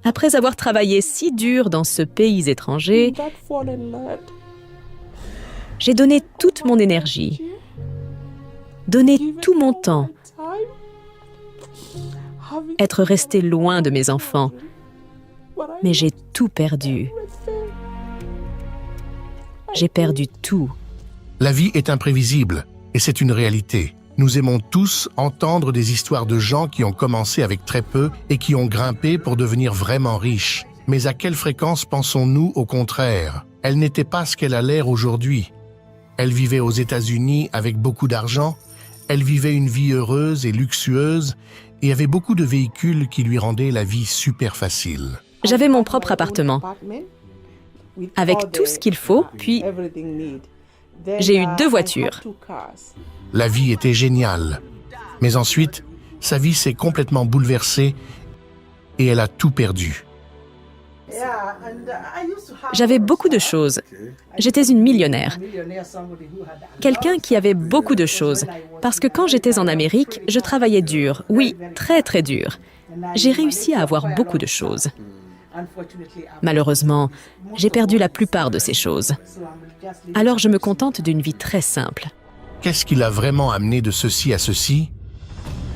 Après avoir travaillé si dur dans ce pays étranger, j'ai donné toute mon énergie, donné tout mon temps, être resté loin de mes enfants. Mais j'ai tout perdu. J'ai perdu tout. La vie est imprévisible, et c'est une réalité. Nous aimons tous entendre des histoires de gens qui ont commencé avec très peu et qui ont grimpé pour devenir vraiment riches. Mais à quelle fréquence pensons-nous au contraire? Elle n'était pas ce qu'elle a l'air aujourd'hui. Elle vivait aux États-Unis avec beaucoup d'argent, elle vivait une vie heureuse et luxueuse et avait beaucoup de véhicules qui lui rendaient la vie super facile. J'avais mon propre appartement, avec tout ce qu'il faut, puis j'ai eu 2 voitures. La vie était géniale. Mais ensuite, sa vie s'est complètement bouleversée et elle a tout perdu. J'avais beaucoup de choses. J'étais une millionnaire. Quelqu'un qui avait beaucoup de choses. Parce que quand j'étais en Amérique, je travaillais dur. Oui, très très dur. J'ai réussi à avoir beaucoup de choses. Malheureusement, j'ai perdu la plupart de ces choses. Alors je me contente d'une vie très simple. Qu'est-ce qui l'a vraiment amené de ceci à ceci?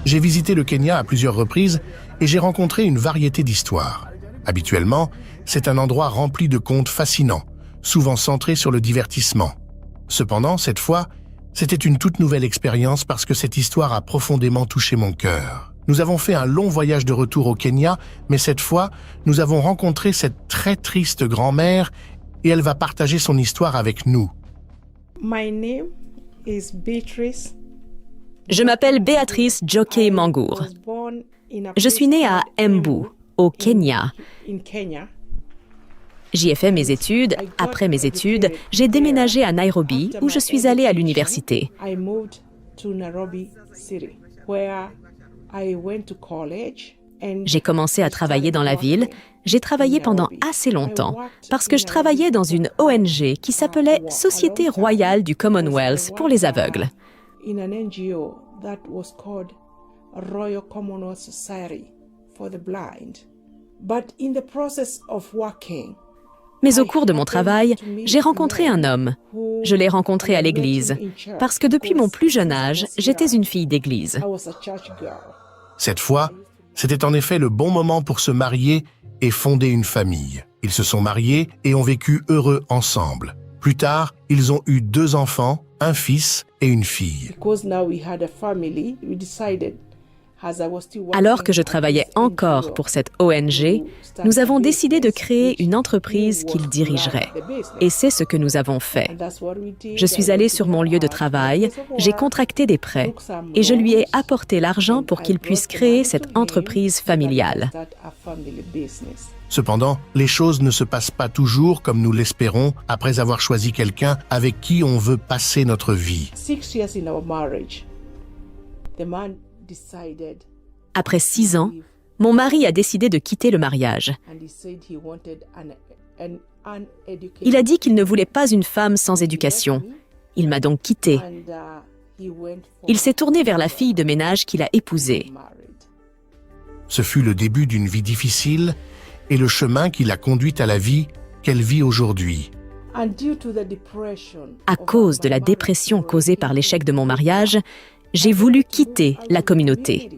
J'ai visité le Kenya à plusieurs reprises et j'ai rencontré une variété d'histoires. Habituellement, c'est un endroit rempli de contes fascinants, souvent centrés sur le divertissement. Cependant, cette fois, c'était une toute nouvelle expérience parce que cette histoire a profondément touché mon cœur. Nous avons fait un long voyage de retour au Kenya, mais cette fois, nous avons rencontré cette très triste grand-mère et elle va partager son histoire avec nous. Je m'appelle Béatrice Jokey Mangour. Je suis née à Embu, au Kenya. J'y ai fait mes études. Après mes études, j'ai déménagé à Nairobi, où je suis allée à l'université. J'ai commencé à travailler dans la ville. J'ai travaillé pendant assez longtemps parce que je travaillais dans une ONG qui s'appelait Société royale du Commonwealth pour les aveugles. Mais au cours de mon travail, j'ai rencontré un homme. Je l'ai rencontré à l'église parce que depuis mon plus jeune âge, j'étais une fille d'église. Cette fois, c'était en effet le bon moment pour se marier et fonder une famille. Ils se sont mariés et ont vécu heureux ensemble. Plus tard, ils ont eu 2 enfants, un fils et une fille. Alors que je travaillais encore pour cette ONG, nous avons décidé de créer une entreprise qu'il dirigerait. Et c'est ce que nous avons fait. Je suis allée sur mon lieu de travail, j'ai contracté des prêts et je lui ai apporté l'argent pour qu'il puisse créer cette entreprise familiale. Cependant, les choses ne se passent pas toujours comme nous l'espérons après avoir choisi quelqu'un avec qui on veut passer notre vie. Après 6 ans, mon mari a décidé de quitter le mariage. Il a dit qu'il ne voulait pas une femme sans éducation. Il m'a donc quittée. Il s'est tourné vers la fille de ménage qu'il a épousée. Ce fut le début d'une vie difficile et le chemin qui l'a conduite à la vie qu'elle vit aujourd'hui. À cause de la dépression causée par l'échec de mon mariage, j'ai voulu quitter la communauté.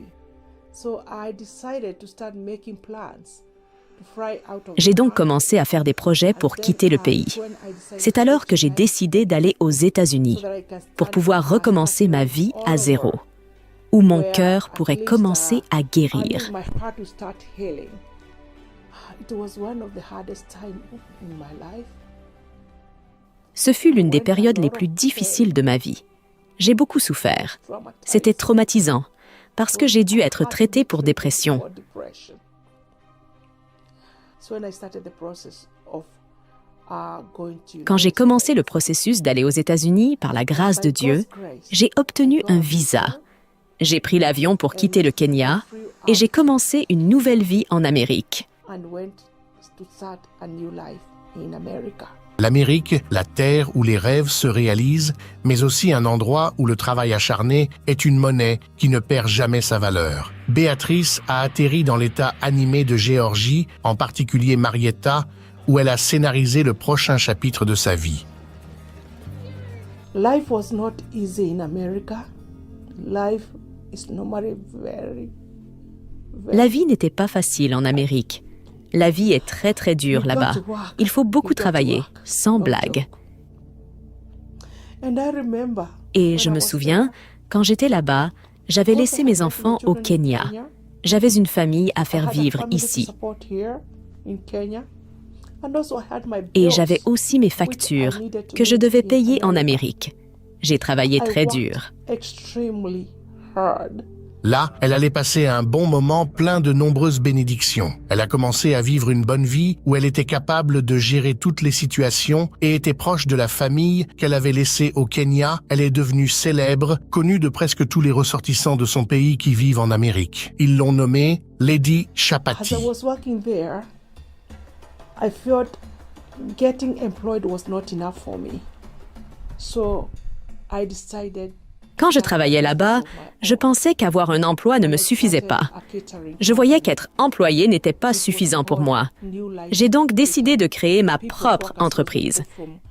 J'ai donc commencé à faire des projets pour quitter le pays. C'est alors que j'ai décidé d'aller aux États-Unis pour pouvoir recommencer ma vie à zéro, où mon cœur pourrait commencer à guérir. Ce fut l'une des périodes les plus difficiles de ma vie. J'ai beaucoup souffert. C'était traumatisant parce que j'ai dû être traitée pour dépression. Quand j'ai commencé le processus d'aller aux États-Unis, par la grâce de Dieu, j'ai obtenu un visa. J'ai pris l'avion pour quitter le Kenya et j'ai commencé une nouvelle vie en Amérique. L'Amérique, la terre où les rêves se réalisent, mais aussi un endroit où le travail acharné est une monnaie qui ne perd jamais sa valeur. Béatrice a atterri dans l'État animé de Géorgie, en particulier Marietta, où elle a scénarisé le prochain chapitre de sa vie. Life was not easy in America. Life is normally very. La vie n'était pas facile en Amérique. La vie est très très dure là-bas. Il faut beaucoup travailler, sans blague. Et je me souviens, quand j'étais là-bas, j'avais laissé mes enfants au Kenya. J'avais une famille à faire vivre ici. Et j'avais aussi mes factures que je devais payer en Amérique. J'ai travaillé très dur. Là, elle allait passer un bon moment plein de nombreuses bénédictions. Elle a commencé à vivre une bonne vie où elle était capable de gérer toutes les situations et était proche de la famille qu'elle avait laissée au Kenya. Elle est devenue célèbre, connue de presque tous les ressortissants de son pays qui vivent en Amérique. Ils l'ont nommée Lady Chapati. As I was working there, I felt getting employed was not enough for me. So I decided. Quand je travaillais là-bas, je pensais qu'avoir un emploi ne me suffisait pas. Je voyais qu'être employé n'était pas suffisant pour moi. J'ai donc décidé de créer ma propre entreprise.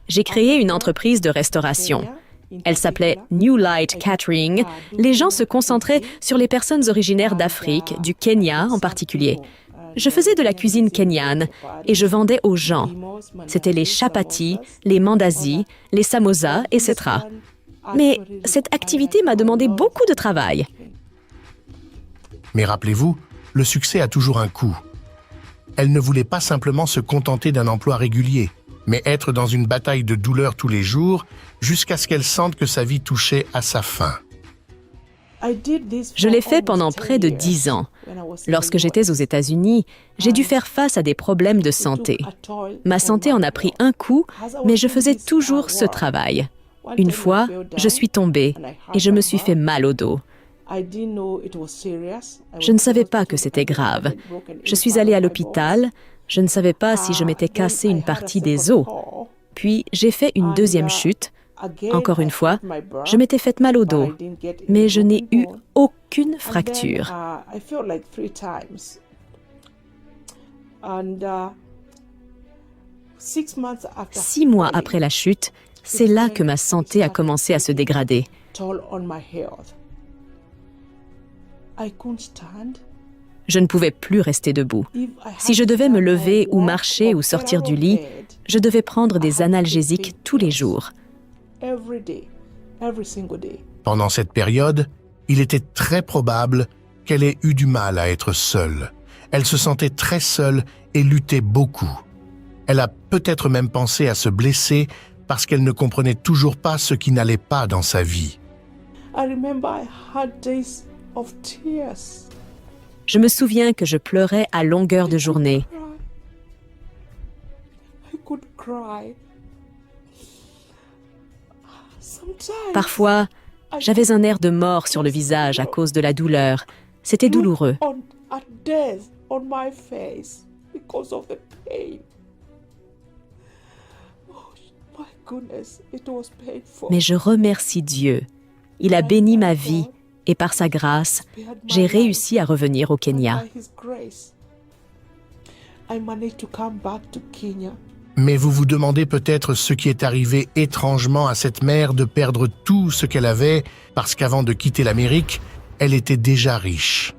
J'ai créé une entreprise de restauration. Elle s'appelait New Light Catering. Les gens se concentraient sur les personnes originaires d'Afrique, du Kenya en particulier. Je faisais de la cuisine kenyane et je vendais aux gens. C'était les chapatis, les mandazis, les samosas, etc. Mais cette activité m'a demandé beaucoup de travail. Mais rappelez-vous, le succès a toujours un coût. Elle ne voulait pas simplement se contenter d'un emploi régulier, mais être dans une bataille de douleur tous les jours jusqu'à ce qu'elle sente que sa vie touchait à sa fin. Je l'ai fait pendant près de 10 ans. Lorsque j'étais aux États-Unis, j'ai dû faire face à des problèmes de santé. Ma santé en a pris un coup, mais je faisais toujours ce travail. Une fois, je suis tombée et je me suis fait mal au dos. Je ne savais pas que c'était grave. Je suis allée à l'hôpital. Je ne savais pas si je m'étais cassé une partie des os. Puis, j'ai fait une deuxième chute. Encore une fois, je m'étais fait mal au dos, mais je n'ai eu aucune fracture. 6 mois après la chute, c'est là que ma santé a commencé à se dégrader. Je ne pouvais plus rester debout. Si je devais me lever ou marcher ou sortir du lit, je devais prendre des analgésiques tous les jours. Pendant cette période, il était très probable qu'elle ait eu du mal à être seule. Elle se sentait très seule et luttait beaucoup. Elle a peut-être même pensé à se blesser parce qu'elle ne comprenait toujours pas ce qui n'allait pas dans sa vie. Je me souviens que je pleurais à longueur de journée. Parfois, j'avais un air de mort sur le visage à cause de la douleur. C'était douloureux. Mais je remercie Dieu. Il a béni ma vie et par sa grâce, j'ai réussi à revenir au Kenya. Mais vous vous demandez peut-être ce qui est arrivé étrangement à cette mère de perdre tout ce qu'elle avait parce qu'avant de quitter l'Amérique, elle était déjà riche.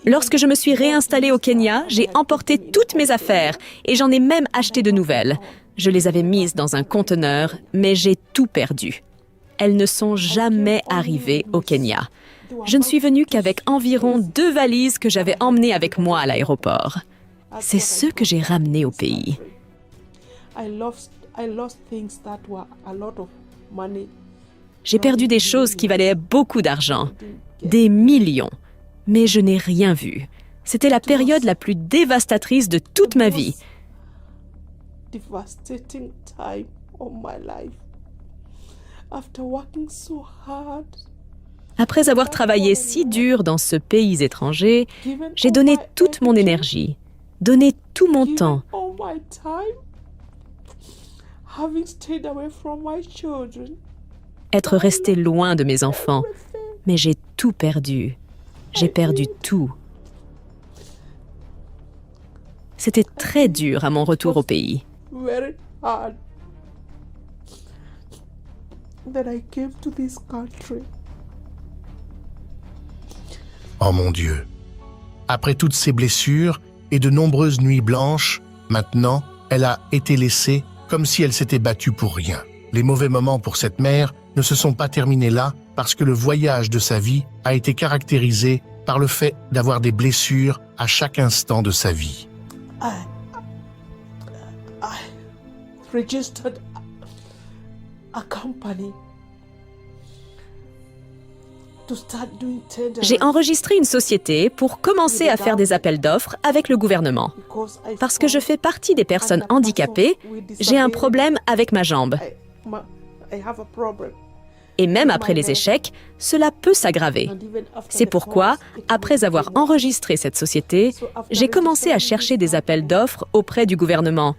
Lorsque je me suis réinstallée au Kenya, j'ai emporté toutes mes affaires et j'en ai même acheté de nouvelles. Je les avais mises dans un conteneur, mais j'ai tout perdu. Elles ne sont jamais arrivées au Kenya. Je ne suis venue qu'avec environ 2 valises que j'avais emmenées avec moi à l'aéroport. C'est ce que j'ai ramené au pays. J'ai perdu des choses qui valaient beaucoup d'argent, des millions, mais je n'ai rien vu. C'était la période la plus dévastatrice de toute ma vie. Après avoir travaillé si dur dans ce pays étranger, j'ai donné toute mon énergie, donné tout mon temps. Être resté loin de mes enfants, mais j'ai tout perdu. J'ai perdu tout. C'était très dur à mon retour au pays. Oh mon Dieu! Après toutes ces blessures et de nombreuses nuits blanches, maintenant, elle a été laissée comme si elle s'était battue pour rien. Les mauvais moments pour cette mère ne se sont pas terminés là parce que le voyage de sa vie a été caractérisé par le fait d'avoir des blessures à chaque instant de sa vie. I registered a company to start doing tenders. J'ai enregistré une société pour commencer à faire des appels d'offres avec le gouvernement. Parce que je fais partie des personnes handicapées, j'ai un problème avec ma jambe. Et même après les échecs, cela peut s'aggraver. C'est pourquoi, après avoir enregistré cette société, j'ai commencé à chercher des appels d'offres auprès du gouvernement.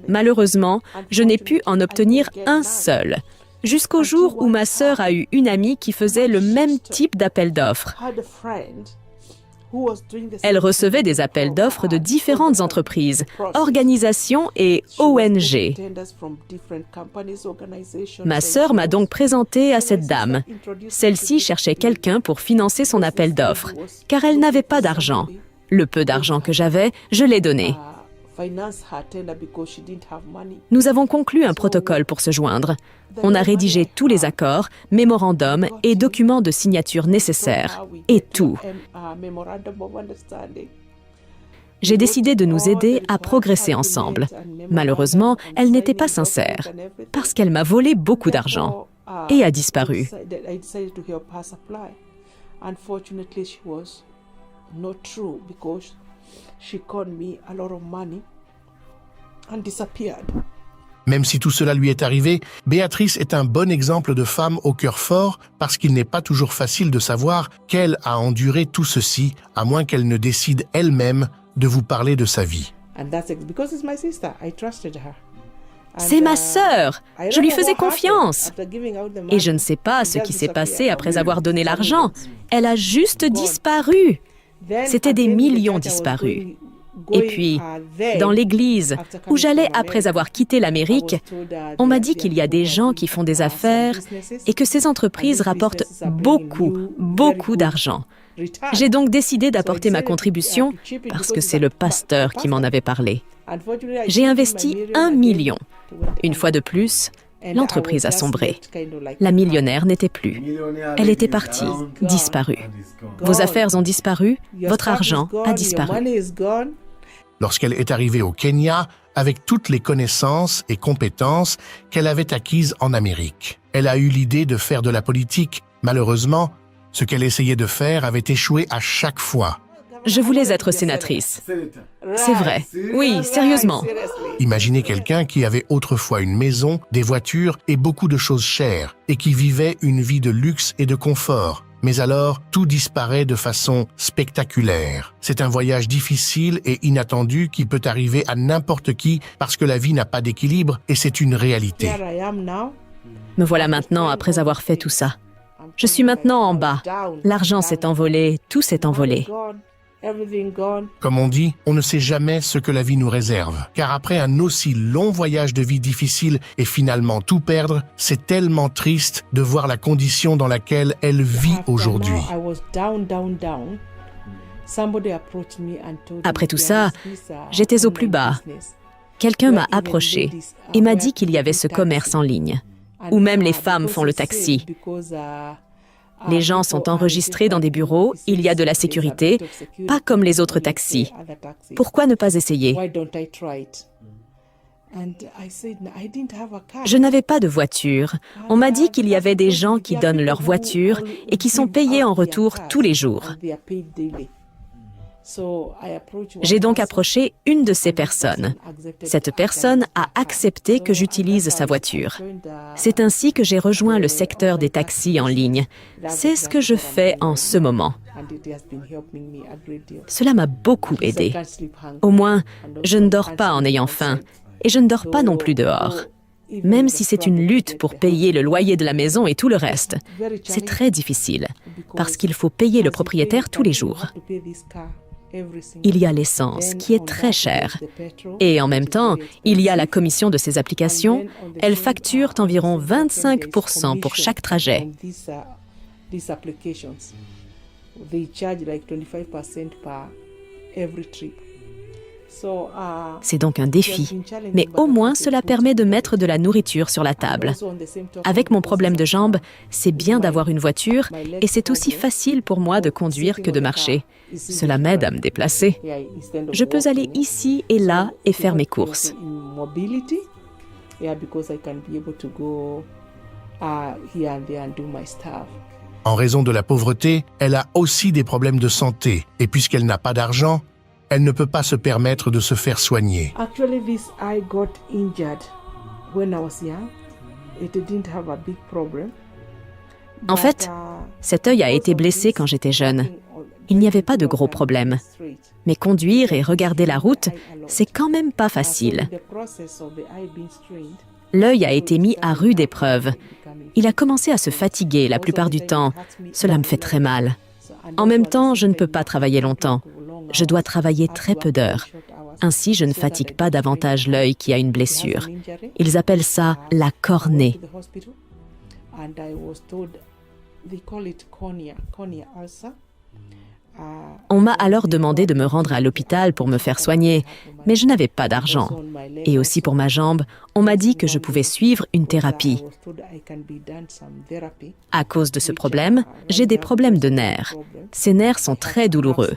Malheureusement, je n'ai pu en obtenir un seul, jusqu'au jour où ma sœur a eu une amie qui faisait le même type d'appel d'offres. Elle recevait des appels d'offres de différentes entreprises, organisations et ONG. Ma sœur m'a donc présenté à cette dame. Celle-ci cherchait quelqu'un pour financer son appel d'offres, car elle n'avait pas d'argent. Le peu d'argent que j'avais, je l'ai donné. Nous avons conclu un protocole pour se joindre. On a rédigé tous les accords, mémorandums et documents de signature nécessaires. Et tout. J'ai décidé de nous aider à progresser ensemble. Malheureusement, elle n'était pas sincère, parce qu'elle m'a volé beaucoup d'argent et a disparu. Même si tout cela lui est arrivé, Béatrice est un bon exemple de femme au cœur fort parce qu'il n'est pas toujours facile de savoir qu'elle a enduré tout ceci, à moins qu'elle ne décide elle-même de vous parler de sa vie. C'est ma sœur. Je lui faisais confiance. Et je ne sais pas ce qui s'est passé après avoir donné l'argent. Elle a juste disparu. C'était des millions disparus. Et puis, dans l'église où j'allais après avoir quitté l'Amérique, on m'a dit qu'il y a des gens qui font des affaires et que ces entreprises rapportent beaucoup d'argent. J'ai donc décidé d'apporter ma contribution parce que c'est le pasteur qui m'en avait parlé. J'ai investi 1 million. Une fois de plus, l'entreprise a sombré. La millionnaire n'était plus. Elle était partie, disparue. Vos affaires ont disparu, votre argent a disparu. Lorsqu'elle est arrivée au Kenya avec toutes les connaissances et compétences qu'elle avait acquises en Amérique. Elle a eu l'idée de faire de la politique. Malheureusement, ce qu'elle essayait de faire avait échoué à chaque fois. Je voulais être sénatrice. C'est vrai. Oui, sérieusement. Imaginez quelqu'un qui avait autrefois une maison, des voitures et beaucoup de choses chères, et qui vivait une vie de luxe et de confort. Mais alors, tout disparaît de façon spectaculaire. C'est un voyage difficile et inattendu qui peut arriver à n'importe qui parce que la vie n'a pas d'équilibre et c'est une réalité. Me voilà maintenant après avoir fait tout ça. Je suis maintenant en bas. L'argent s'est envolé, tout s'est envolé. Comme on dit, on ne sait jamais ce que la vie nous réserve. Car après un aussi long voyage de vie difficile et finalement tout perdre, c'est tellement triste de voir la condition dans laquelle elle vit aujourd'hui. Après tout ça, j'étais au plus bas. Quelqu'un m'a approché et m'a dit qu'il y avait ce commerce en ligne, où même les femmes font le taxi. Les gens sont enregistrés dans des bureaux, il y a de la sécurité, pas comme les autres taxis. Pourquoi ne pas essayer? Je n'avais pas de voiture. On m'a dit qu'il y avait des gens qui donnent leur voiture et qui sont payés en retour tous les jours. J'ai donc approché une de ces personnes. Cette personne a accepté que j'utilise sa voiture. C'est ainsi que j'ai rejoint le secteur des taxis en ligne. C'est ce que je fais en ce moment. Cela m'a beaucoup aidé. Au moins, je ne dors pas en ayant faim et je ne dors pas non plus dehors. Même si c'est une lutte pour payer le loyer de la maison et tout le reste, c'est très difficile parce qu'il faut payer le propriétaire tous les jours. Il y a l'essence qui est très chère. Et en même temps, il y a la commission de ces applications. Elles facturent environ 25% pour chaque trajet. C'est donc un défi, mais au moins cela permet de mettre de la nourriture sur la table. Avec mon problème de jambes, c'est bien d'avoir une voiture et c'est aussi facile pour moi de conduire que de marcher. Cela m'aide à me déplacer. Je peux aller ici et là et faire mes courses. En raison de la pauvreté, elle a aussi des problèmes de santé et puisqu'elle n'a pas d'argent, elle ne peut pas se permettre de se faire soigner. Actually, this eye got injured when I was young. It didn't have a big problem. En fait, cet œil a été blessé quand j'étais jeune. Il n'y avait pas de gros problèmes. Mais conduire et regarder la route, c'est quand même pas facile. L'œil a été mis à rude épreuve. Il a commencé à se fatiguer la plupart du temps. Cela me fait très mal. En même temps, je ne peux pas travailler longtemps. Je dois travailler très peu d'heures. Ainsi, je ne fatigue pas davantage l'œil qui a une blessure. Ils appellent ça la cornée. On m'a alors demandé de me rendre à l'hôpital pour me faire soigner, mais je n'avais pas d'argent. Et aussi pour ma jambe, on m'a dit que je pouvais suivre une thérapie. À cause de ce problème, j'ai des problèmes de nerfs. Ces nerfs sont très douloureux.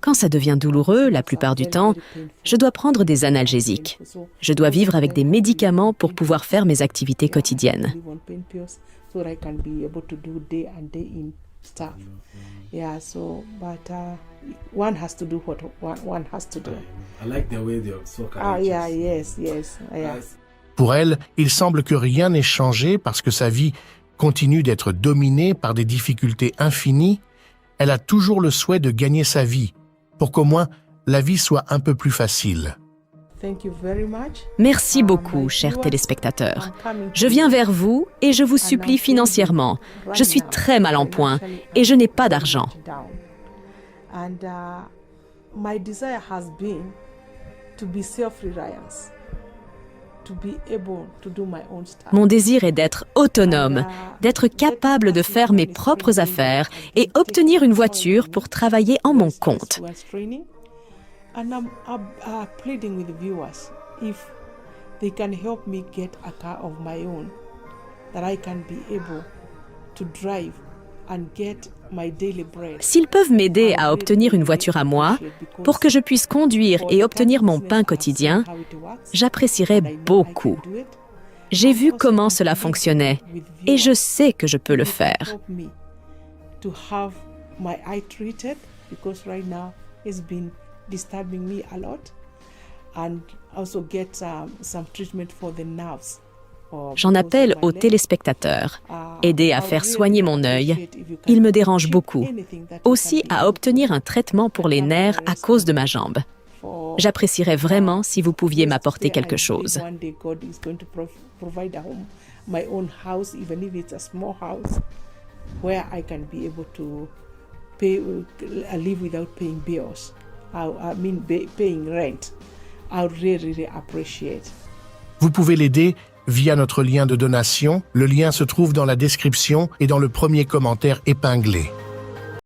Quand ça devient douloureux, la plupart du temps, je dois prendre des analgésiques. Je dois vivre avec des médicaments pour pouvoir faire mes activités quotidiennes. Yeah, so, but one has to do what one has to do. I like the way they're so courageous. Ah, yeah, yes. Yeah. Pour elle, il semble que rien n'ait changé parce que sa vie continue d'être dominée par des difficultés infinies. Elle a toujours le souhait de gagner sa vie, pour qu'au moins la vie soit un peu plus facile. Merci beaucoup, chers téléspectateurs. Je viens vers vous et je vous supplie financièrement. Je suis très mal en point et je n'ai pas d'argent. Mon désir est d'être autonome, d'être capable de faire mes propres affaires et obtenir une voiture pour travailler en mon compte. And I'm pleading with the viewers, if they can help me get a car of my own, that I can be able to drive and get my daily bread. S'ils peuvent m'aider à obtenir une voiture à moi, pour que je puisse conduire et obtenir mon pain quotidien, j'apprécierais beaucoup. J'ai vu comment cela fonctionnait et je sais que je peux le faire. Disturbing me a lot and also get some treatment for the nerves. J'en appelle aux téléspectateurs. Aider à faire soigner mon œil, il me dérange beaucoup. Aussi à obtenir un traitement pour les nerfs à cause de ma jambe. J'apprécierais vraiment si vous pouviez m'apporter quelque chose. Paying rent. I would really appreciate. Vous pouvez l'aider via notre lien de donation. Le lien se trouve dans la description et dans le premier commentaire épinglé.